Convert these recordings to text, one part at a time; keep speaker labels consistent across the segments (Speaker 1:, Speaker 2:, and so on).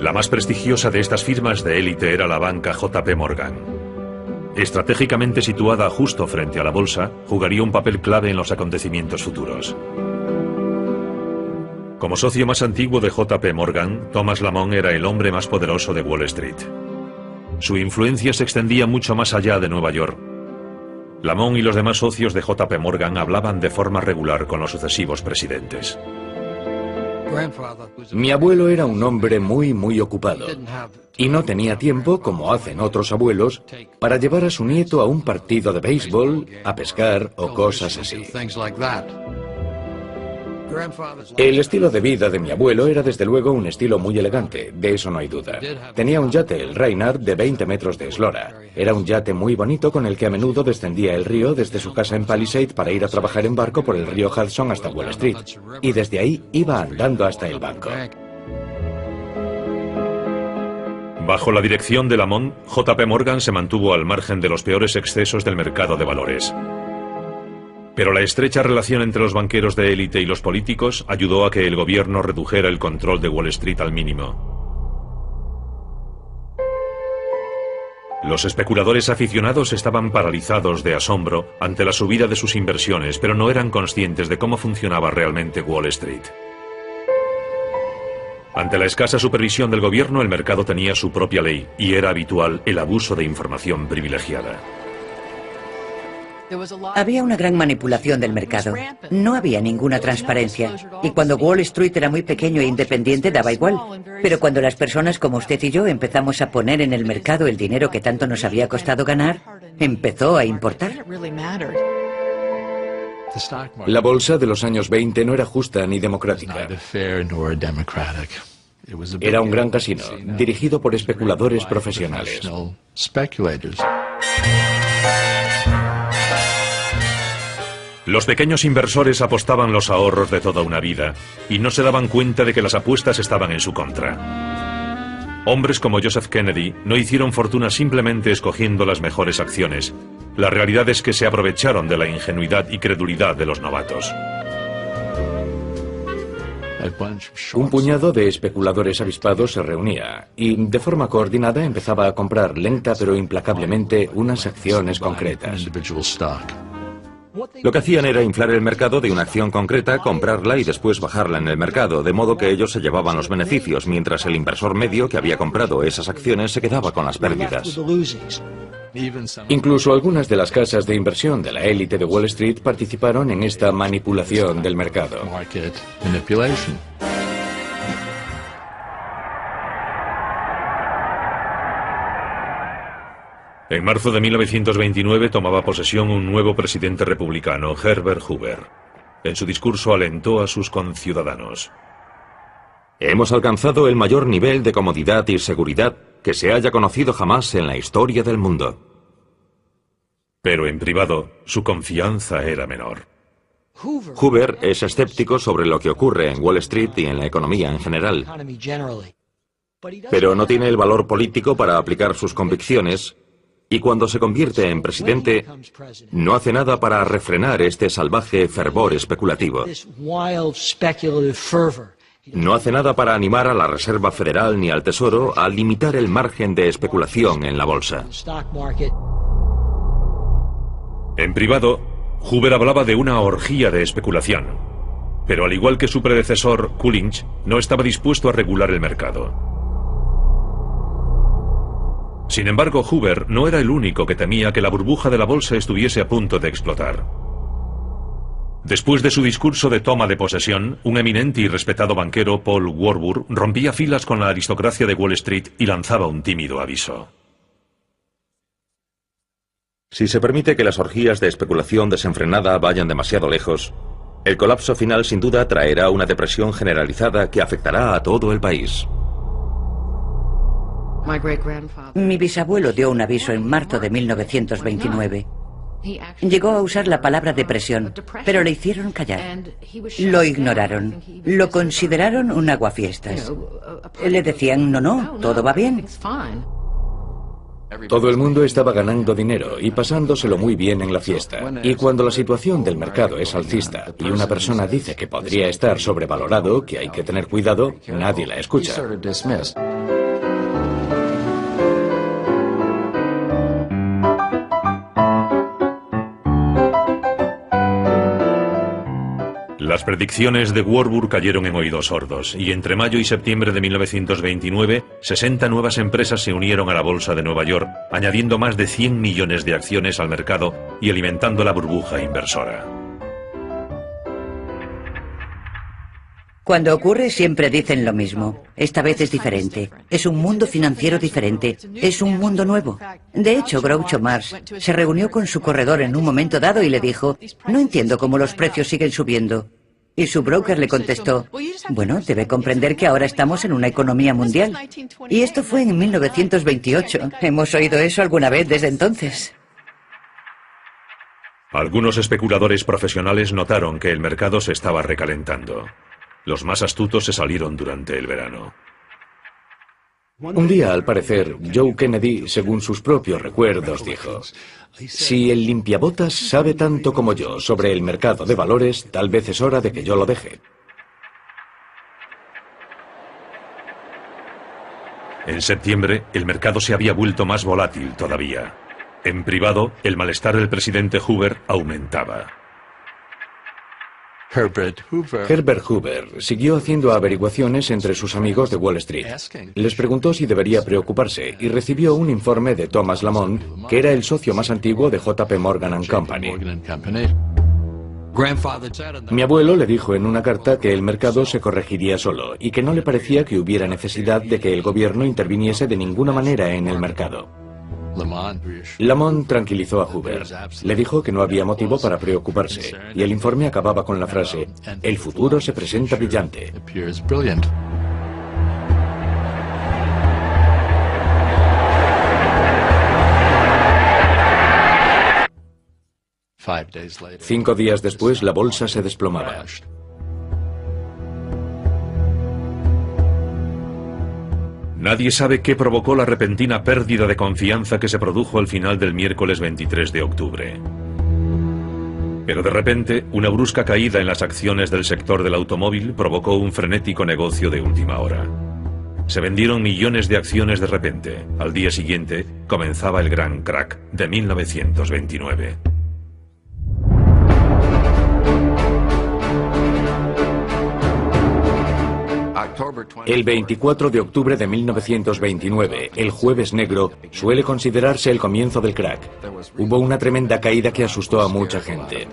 Speaker 1: La más prestigiosa de estas firmas de élite era la banca JP Morgan. Estratégicamente situada justo frente a la bolsa, jugaría un papel clave en los acontecimientos futuros. Como socio más antiguo de JP Morgan, Thomas Lamont era el hombre más poderoso de Wall Street. Su influencia se extendía mucho más allá de Nueva York. Lamont y los demás socios de JP Morgan hablaban de forma regular con los sucesivos presidentes.
Speaker 2: Mi abuelo era un hombre muy ocupado y no tenía tiempo, como hacen otros abuelos, para llevar a su nieto a un partido de béisbol, a pescar o cosas así. El estilo de vida de mi abuelo era desde luego un estilo muy elegante, de eso no hay duda. Tenía un yate, el Reynard, de 20 metros de eslora. Era un yate muy bonito con el que a menudo descendía el río desde su casa en Palisade para ir a trabajar en barco por el río Hudson hasta Wall Street. Y desde ahí iba andando hasta el banco.
Speaker 1: Bajo la dirección de Lamont, JP Morgan se mantuvo al margen de los peores excesos del mercado de valores. Pero la estrecha relación entre los banqueros de élite y los políticos ayudó a que el gobierno redujera el control de Wall Street al mínimo. Los especuladores aficionados estaban paralizados de asombro ante la subida de sus inversiones, pero no eran conscientes de cómo funcionaba realmente Wall Street. Ante la escasa supervisión del gobierno, el mercado tenía su propia ley y era habitual el abuso de información privilegiada.
Speaker 3: Había una gran manipulación del mercado. No había ninguna transparencia. Y cuando Wall Street era muy pequeño e independiente daba igual. Pero cuando las personas como usted y yo empezamos a poner en el mercado el dinero que tanto nos había costado ganar, empezó a importar.
Speaker 2: La bolsa de los años 20 no era justa ni democrática. Era un gran casino, dirigido por especuladores profesionales.
Speaker 1: Los pequeños inversores apostaban los ahorros de toda una vida y no se daban cuenta de que las apuestas estaban en su contra. Hombres como Joseph Kennedy no hicieron fortuna simplemente escogiendo las mejores acciones. La realidad es que se aprovecharon de la ingenuidad y credulidad de los novatos.
Speaker 2: Un puñado de especuladores avispados se reunía y, de forma coordinada, empezaba a comprar lenta pero implacablemente unas acciones concretas.
Speaker 4: Lo que hacían era inflar el mercado de una acción concreta, comprarla y después bajarla en el mercado, de modo que ellos se llevaban los beneficios, mientras el inversor medio que había comprado esas acciones se quedaba con las pérdidas.
Speaker 2: Incluso algunas de las casas de inversión de la élite de Wall Street participaron en esta manipulación del mercado.
Speaker 1: En marzo de 1929 tomaba posesión un nuevo presidente republicano, Herbert Hoover. En su discurso alentó a sus conciudadanos.
Speaker 4: Hemos alcanzado el mayor nivel de comodidad y seguridad que se haya conocido jamás en la historia del mundo.
Speaker 1: Pero en privado, su confianza era menor.
Speaker 4: Hoover es escéptico sobre lo que ocurre en Wall Street y en la economía en general. Pero no tiene el valor político para aplicar sus convicciones. Y cuando se convierte en presidente, no hace nada para refrenar este salvaje fervor especulativo. No hace nada para animar a la Reserva Federal ni al Tesoro a limitar el margen de especulación en la bolsa.
Speaker 1: En privado, Hoover hablaba de una orgía de especulación. Pero al igual que su predecesor, Coolidge, no estaba dispuesto a regular el mercado. Sin embargo, Hoover no era el único que temía que la burbuja de la bolsa estuviese a punto de explotar. Después de su discurso de toma de posesión, un eminente y respetado banquero, Paul Warburg, rompía filas con la aristocracia de Wall Street y lanzaba un tímido aviso.
Speaker 4: Si se permite que las orgías de especulación desenfrenada vayan demasiado lejos, el colapso final sin duda traerá una depresión generalizada que afectará a todo el país.
Speaker 3: Mi bisabuelo dio un aviso en marzo de 1929. Llegó a usar la palabra depresión, pero le hicieron callar. Lo ignoraron. Lo consideraron un aguafiestas. Le decían, no, todo va bien.
Speaker 2: Todo el mundo estaba ganando dinero y pasándoselo muy bien en la fiesta. Y cuando la situación del mercado es alcista y una persona dice que podría estar sobrevalorado, que hay que tener cuidado, nadie la escucha.
Speaker 1: Las predicciones de Warburg cayeron en oídos sordos, y entre mayo y septiembre de 1929, 60 nuevas empresas se unieron a la Bolsa de Nueva York, añadiendo más de 100 millones de acciones al mercado y alimentando la burbuja inversora.
Speaker 3: Cuando ocurre siempre dicen lo mismo. Esta vez es diferente. Es un mundo financiero diferente. Es un mundo nuevo. De hecho, Groucho Marx se reunió con su corredor en un momento dado y le dijo: no entiendo cómo los precios siguen subiendo. Y su broker le contestó: bueno, debe comprender que ahora estamos en una economía mundial. Y esto fue en 1928. ¿Hemos oído eso alguna vez desde entonces?
Speaker 1: Algunos especuladores profesionales notaron que el mercado se estaba recalentando. Los más astutos se salieron durante el verano.
Speaker 2: Un día, al parecer, Joe Kennedy, según sus propios recuerdos, dijo: si el limpiabotas sabe tanto como yo sobre el mercado de valores, tal vez es hora de que yo lo deje.
Speaker 1: En septiembre, el mercado se había vuelto más volátil todavía. En privado, el malestar del presidente Hoover aumentaba.
Speaker 2: Herbert Hoover siguió haciendo averiguaciones entre sus amigos de Wall Street. Les preguntó si debería preocuparse y recibió un informe de Thomas Lamont, que era el socio más antiguo de JP Morgan & Company. Mi abuelo le dijo en una carta que el mercado se corregiría solo y que no le parecía que hubiera necesidad de que el gobierno interviniese de ninguna manera en el mercado. Lamont tranquilizó a Hoover. Le dijo que no había motivo para preocuparse, y el informe acababa con la frase: el futuro se presenta brillante. Cinco días después, la bolsa se desplomaba.
Speaker 1: Nadie sabe qué provocó la repentina pérdida de confianza que se produjo al final del miércoles 23 de octubre. Pero de repente, una brusca caída en las acciones del sector del automóvil provocó un frenético negocio de última hora. Se vendieron millones de acciones de repente. Al día siguiente, comenzaba el gran crack de 1929.
Speaker 2: El 24 de octubre de 1929, el Jueves Negro, suele considerarse el comienzo del crack. Hubo una tremenda caída que asustó a mucha gente.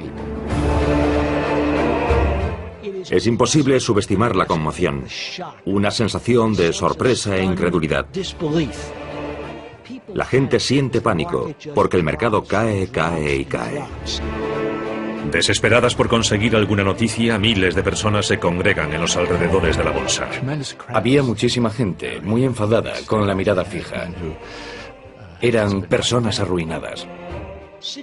Speaker 4: Es imposible subestimar la conmoción. Una sensación de sorpresa e incredulidad. La gente siente pánico, porque el mercado cae, cae y cae.
Speaker 1: Desesperadas por conseguir alguna noticia, miles de personas se congregan en los alrededores de la bolsa.
Speaker 2: Había muchísima gente, muy enfadada, con la mirada fija. Eran personas arruinadas.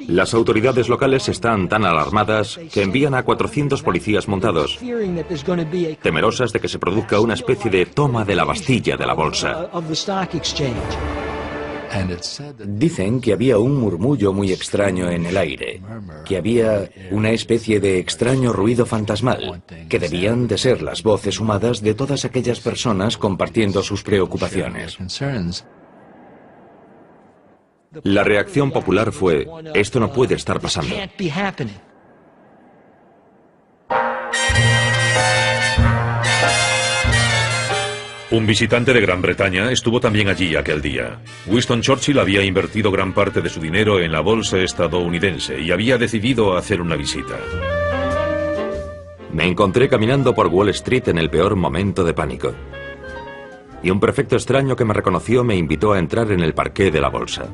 Speaker 4: Las autoridades locales están tan alarmadas que envían a 400 policías montados, temerosas de que se produzca una especie de toma de la Bastilla de la bolsa.
Speaker 2: Dicen que había un murmullo muy extraño en el aire, que había una especie de extraño ruido fantasmal, que debían de ser las voces humadas de todas aquellas personas compartiendo sus preocupaciones.
Speaker 4: La reacción popular fue: esto no puede estar pasando.
Speaker 1: Un visitante de Gran Bretaña estuvo también allí aquel día. Winston Churchill había invertido gran parte de su dinero en la bolsa estadounidense y había decidido hacer una visita.
Speaker 4: Me encontré caminando por Wall Street en el peor momento de pánico. Y un prefecto extraño que me reconoció me invitó a entrar en el parqué de la bolsa.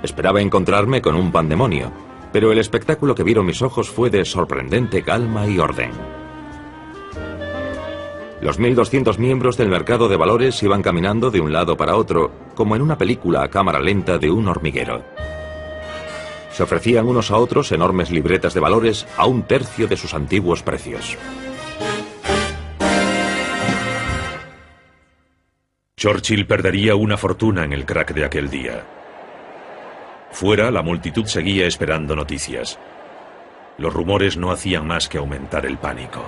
Speaker 4: Esperaba encontrarme con un pandemonio, pero el espectáculo que vieron mis ojos fue de sorprendente calma y orden. Los 1.200 miembros del mercado de valores iban caminando de un lado para otro, como en una película a cámara lenta de un hormiguero. Se ofrecían unos a otros enormes libretas de valores a un tercio de sus antiguos precios.
Speaker 1: Churchill perdería una fortuna en el crack de aquel día. Fuera, la multitud seguía esperando noticias. Los rumores no hacían más que aumentar el pánico.